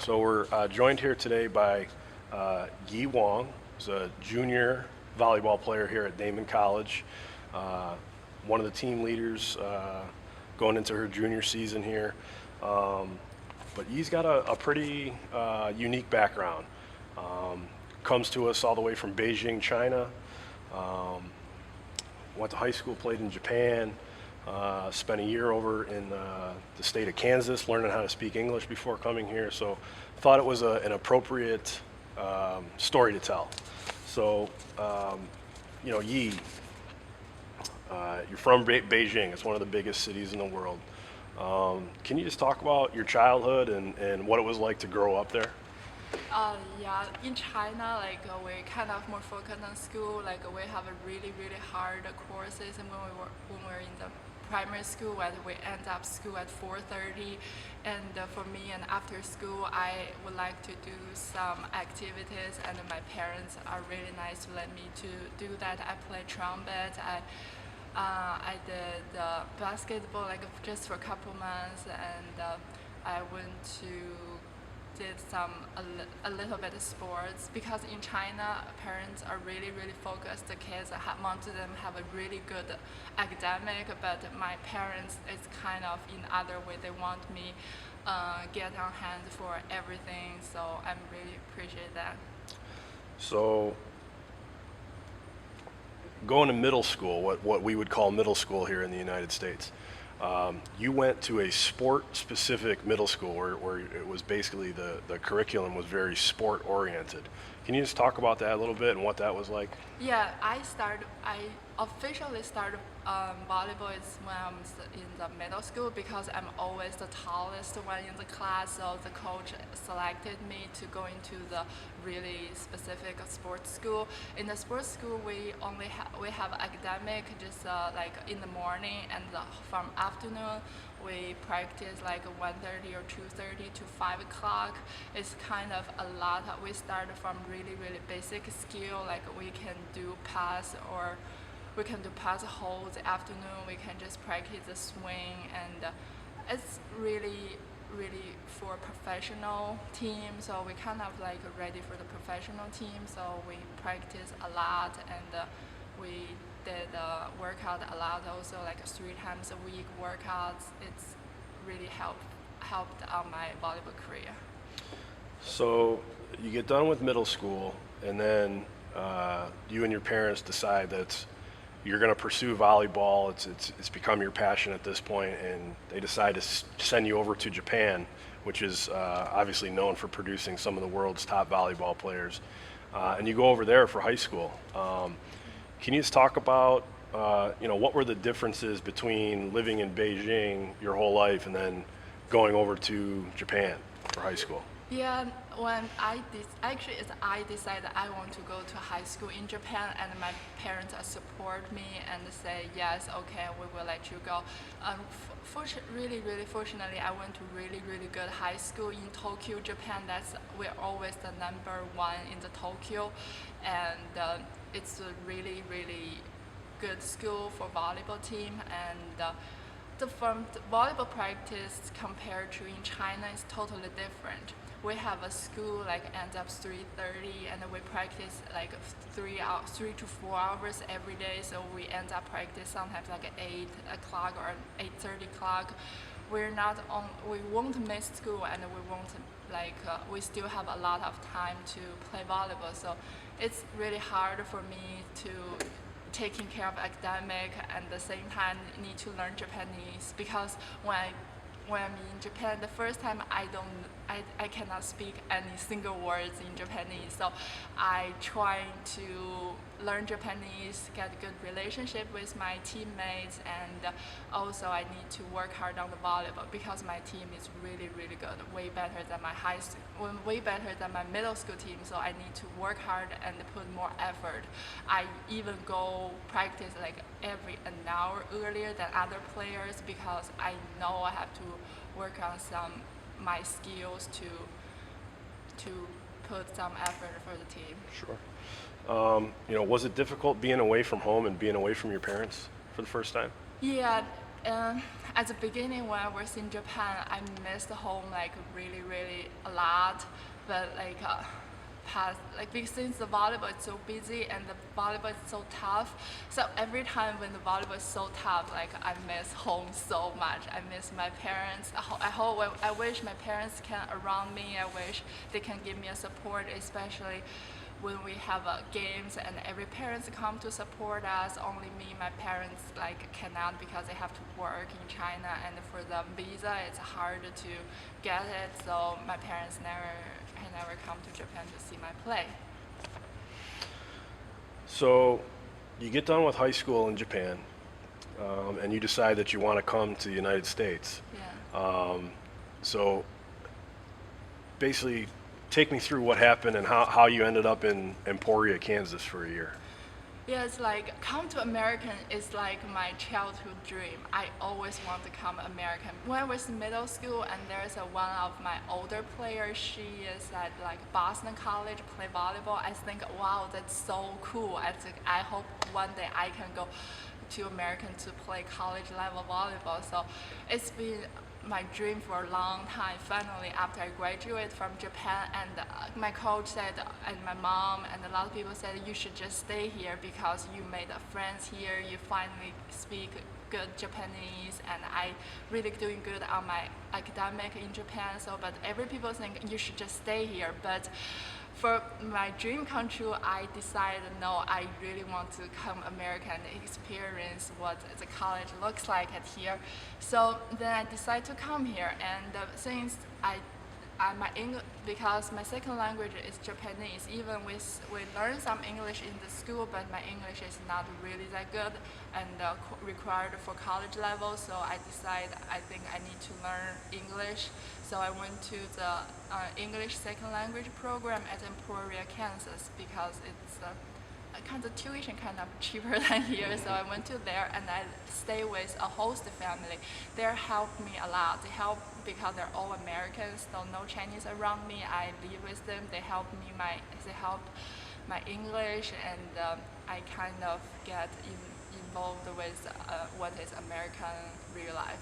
So we're joined here today by Ye Wang, who's a junior volleyball player here at Daemen College, one of the team leaders going into her junior season here. But Ye's got a pretty unique background. Comes to us all the way from Beijing, China. Went to high school, played in Japan. Spent a year over in the state of Kansas learning how to speak English before coming here, so thought it was an appropriate story to tell. So, Yi, you're from Beijing. It's one of the biggest cities in the world. Can you just talk about your childhood and what it was like to grow up there? Yeah, in China, we kind of more focused on school. We have a really hard courses, and when we're in the primary school, and we end up school at 4:30. And for me, and after school, I would like to do some activities, and my parents are really nice to let me to do that. I play trumpet. I did basketball just for a couple months, and I went to did a little bit of sports, because in China parents are really focused. The kids, most of them have a really good academic, but my parents is kind of in other way. They want me get on hand for everything, so I'm really appreciate that. So, going to middle school, what we would call middle school here in the United States, you went to a sport-specific middle school where it was basically the curriculum was very sport-oriented. Can you just talk about that a little bit and what that was like? Yeah, I officially started volleyball is when I was in the middle school, because I'm always the tallest one in the class. So the coach selected me to go into the really specific sports school. In the sports school, we have academic just like in the morning, and from afternoon we practice like 1:30 or 2:30 to 5 o'clock. It's kind of a lot. We start from really basic skill, like we can do pass, or we can do pass holds. Afternoon we can just practice the swing, and it's really for professional team. So we kind of like ready for the professional team. So we practice a lot, and we did workout a lot also, like 3 times a week workouts. It's really helped out my volleyball career. So you get done with middle school, and then you and your parents decide that you're going to pursue volleyball. It's become your passion at this point, and they decide to send you over to Japan, which is obviously known for producing some of the world's top volleyball players. And you go over there for high school. Can you just talk about what were the differences between living in Beijing your whole life and then going over to Japan for high school? Yeah, when I decided I want to go to high school in Japan, and my parents support me and say yes, okay, we will let you go. Really fortunately, I went to really good high school in Tokyo, Japan. We're always the #1 in the Tokyo, and it's a really good school for volleyball team. And from the volleyball practice compared to in China is totally different. We have a school ends up 3:30, and we practice like 3 to 4 hours every day. So we end up practice sometimes like 8 o'clock or 8:30 o'clock. We won't miss school, and we won't we still have a lot of time to play volleyball. So it's really hard for me to taking care of academic, and at the same time need to learn Japanese, because when I'm in Japan the first time, I cannot speak any single words in Japanese. So I try to learn Japanese, get a good relationship with my teammates, and also I need to work hard on the volleyball, because my team is really good, way better than my way better than my middle school team. So I need to work hard and put more effort. I even go practice like an hour earlier than other players, because I know I have to work on my skills to put some effort for the team. Sure. Was it difficult being away from home and being away from your parents for the first time? Yeah, At the beginning when I was in Japan, I missed home like really, really a lot. But like because since the volleyball is so busy and the volleyball is so tough, so every time when the volleyball is so tough, like I miss home so much. I miss my parents. I wish my parents can around me. I wish they can give me a support, especially when we have games and every parents come to support us. Only me, my parents like cannot because they have to work in China, and for the visa it's hard to get it. So my parents never come to Japan to see my play. So you get done with high school in Japan, and you decide that you want to come to the United States. Yeah. So basically, take me through what happened and how you ended up in Emporia, Kansas for a year. Yeah, it's like come to American is like my childhood dream. I always want to come American. When I was in middle school, and there's one of my older players, she is at like Daemen College, play volleyball. I think, wow, that's so cool. I think I hope one day I can go to American to play college level volleyball. So it's been my dream for a long time. Finally, after I graduated from Japan, and my coach said, and my mom and a lot of people said, you should just stay here because you made friends here. You finally speak good Japanese, and I really doing good on my academic in Japan. So, but every people think you should just stay here. But for my dream come true, I decided no, I really want to come America and experience what the college looks like at here. So then I decided to come here, and since because my second language is Japanese. Even we learn some English in the school, but my English is not really that good and required for college level. So I decided I think I need to learn English. So I went to the English second language program at Emporia, Kansas, because it's kind of tuition kind of cheaper than here. So I went to there and I stay with a host family. They helped me a lot. They help because they're all Americans, so no Chinese around me. I live with them. They help my English, and I kind of get involved with what is American real life.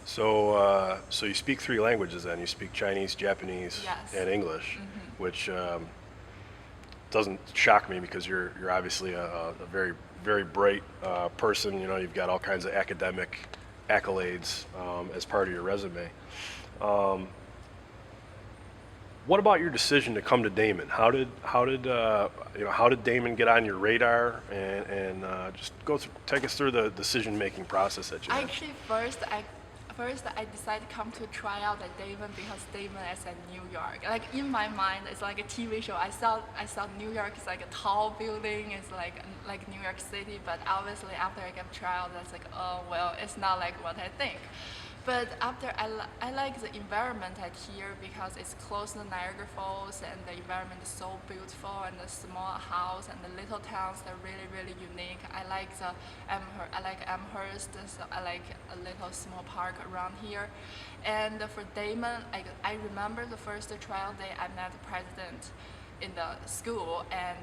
So you speak three languages then. You speak Chinese, Japanese, Yes. and English, which doesn't shock me because you're obviously a very, very bright person. You know, you've got all kinds of academic accolades as part of your resume. What about your decision to come to Daemen? How did Daemen get on your radar? And just take us through the decision-making process that you had. Actually, first I decided to come to try out at Daemen because Daemen is in New York. Like in my mind, it's like a TV show. I saw New York is like a tall building. It's like New York City. But obviously, after I got trial, that's like, oh well, it's not like what I think. But after I like the environment at here because it's close to Niagara Falls, and the environment is so beautiful, and the small house and the little towns are really, really unique. I like Amherst, so I like a little small park around here. And for Daemen, I remember the first trial day I met the president in the school, and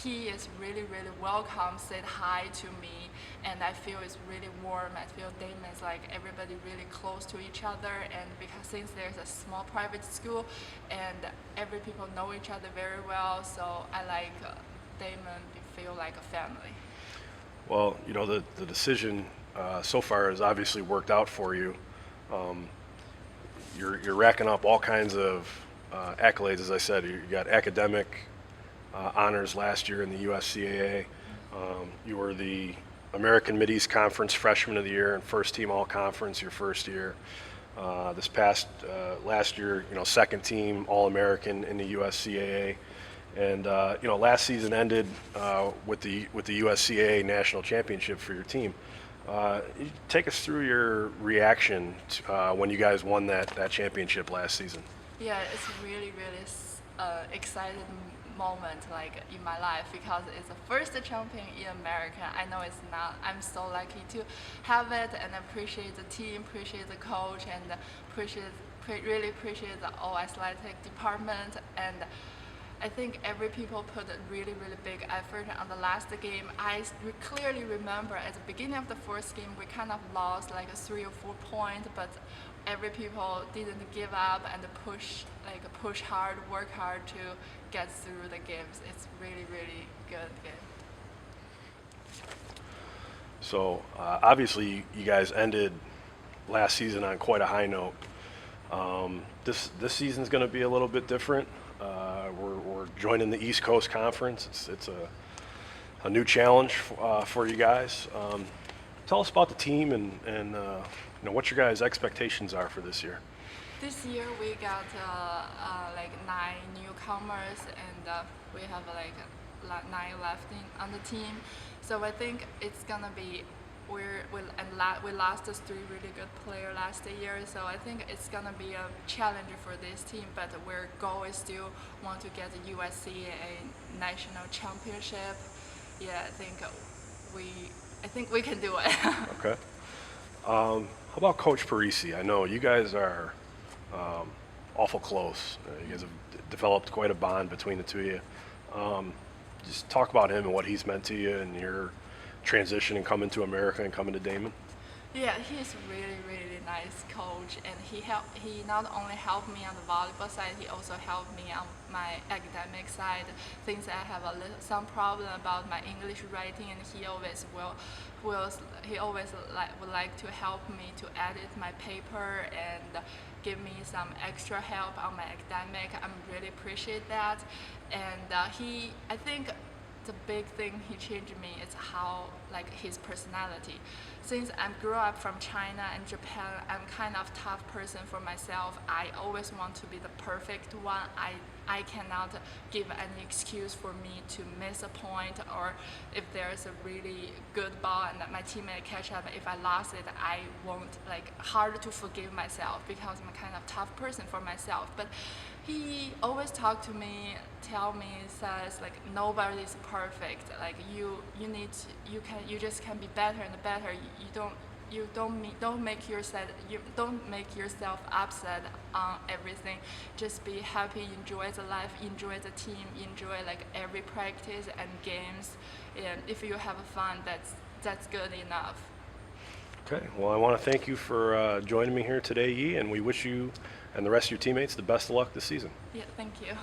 he is really, really welcome, said hi to me, and I feel it's really warm. I feel Daemen is like everybody really close to each other, and because since there's a small private school and every people know each other very well, so I like Daemen, feel like a family. Well, you know, the decision so far has obviously worked out for you. You're racking up all kinds of accolades. As I said, you got academic honors last year in the USCAA. You were the American Mideast Conference Freshman of the Year and first team All Conference your first year. Last year, you know, second team All American in the USCAA. And you know, last season ended with the USCAA National Championship for your team. Take us through your reaction when you guys won that championship last season. Yeah, it's really, really exciting moment like in my life because it's the first champion in America. I know it's not. I'm so lucky to have it, and appreciate the team, appreciate the coach, and really appreciate the all athletic department. And I think every people put a really, really big effort on the last game. Clearly remember at the beginning of the first game, we kind of lost like 3 or 4 points, but every people didn't give up and push hard, work hard to get through the games. It's really, really good game. So obviously you guys ended last season on quite a high note. This season's going to be a little bit different. We're joining the East Coast Conference. It's a new challenge for you guys. Tell us about the team and what your guys' expectations are for this year. This year we got like 9 newcomers and we have like 9 left on the team. So I think it's gonna be we lost 3 really good players last year. So I think it's gonna be a challenge for this team. But our goal is still want to get the USC a national championship. Yeah, I think we can do it. Okay. How about Coach Parisi? I know you guys are awful close. You guys have developed quite a bond between the two of you. Just talk about him and what he's meant to you and your transition and coming to America and coming to Daemen. Yeah, he's really, really nice coach, and he not only helped me on the volleyball side, he also helped me on my academic side. Things I have some problem about my English writing, and he always would like to help me to edit my paper and give me some extra help on my academic. I'm really appreciate that, and I think the big thing he changed me is how his personality. Since I grew up from China and Japan, I'm kind of tough person for myself. I always want to be the perfect one. I cannot give any excuse for me to miss a point, or if there's a really good ball and my teammate catch up, if I lost it, I won't hard to forgive myself because I'm a kind of tough person for myself. But he always talk to me, says nobody's perfect. You just can be better and better. You don't make yourself upset on everything. Just be happy, enjoy the life, enjoy the team, enjoy every practice and games. And if you have fun, that's good enough. Okay. Well, I want to thank you for joining me here today, Yi, and we wish you and the rest of your teammates the best of luck this season. Yeah, thank you.